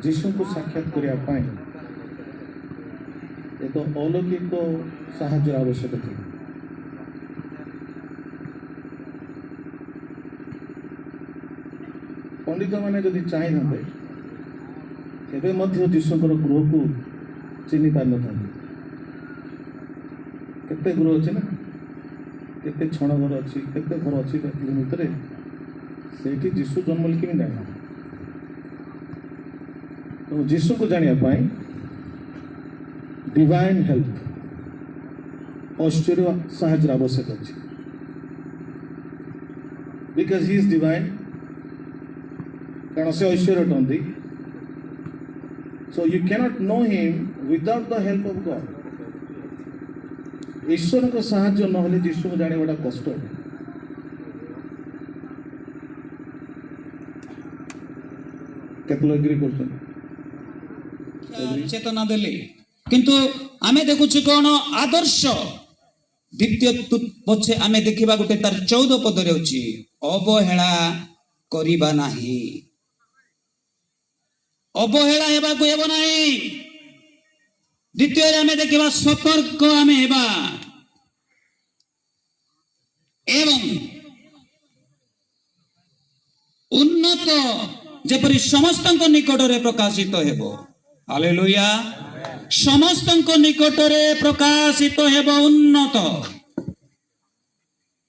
जीशु को साक्षात करने एक तो अलौकिक साहाय्य आवश्यक थी। पंडित मैंने जदि चाहिए एवं मध्य जीशुकर गृह को चिन्ह पार न केते गृह अच्छे ना केते छण घर अच्छी केते घर अच्छी भितर से जीशु जन्म लिखी भी जाना तो जीशु को जानापी डिवाइन हेल्प ऐश्वर्य साहाय्य आवश्यक अच्छी बिकज ही इज डिवाइन कारण से ऐश्वर्य टंदी so you cannot know him without the help of God ईश्वर को साहाय्य न जीशु को जाने बड़ा कष्ट है। केते लोग एग्री करछन चेतना देले किंतु आमे देखुछु कोन आदर्श द्वितीय पछे आमे देखिबा गुटे तार 14 पद रे अछि अवहेला करिबा नाही अवहेला हेबा को हेबो नाही। द्वितीय रे आमे देखिबा सतर्क आमे हेबा एवं उन्नत जेपरि समस्त निकट रे प्रकाशित हेबो। हालेलुया समस्त निकट रे प्रकाशित हेबो उन्नत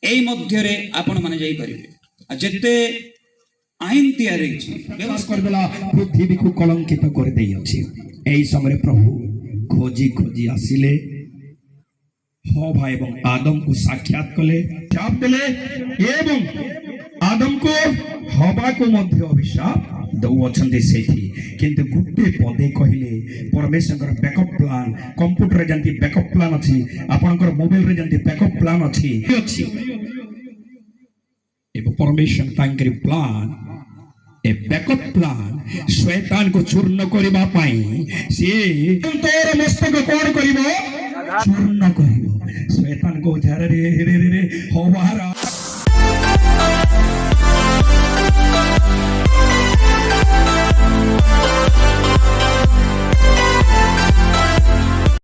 एई मध्य रे आपण माने जाई परिबे जेते आईन तैयारी छी व्यवस्था करबला पृथ्वी को कलंकित कर देई अछि। एई समय प्रभु खोजी खोजी आसिले हवा एवं आदम को साक्षात कले शाप देले एवं आदम को हवा को मध्य अभिशाप दौ अछंती सेठी किंतु गुटे पदे कहिले परमेश्वर बैकअप प्लान कंप्यूटर जंती बैकअप प्लान अछि आपनकर मोबाइल रे जंती बैकअप प्लान अछि एवं परमेश्वर तांकरी प्लान ए बैकअप प्लान शैतान को चूर्ण करबा पाई से तोर मस्तक कोन करिवो चूर्ण करिवो शैतान को झारे रे रे रे हवारा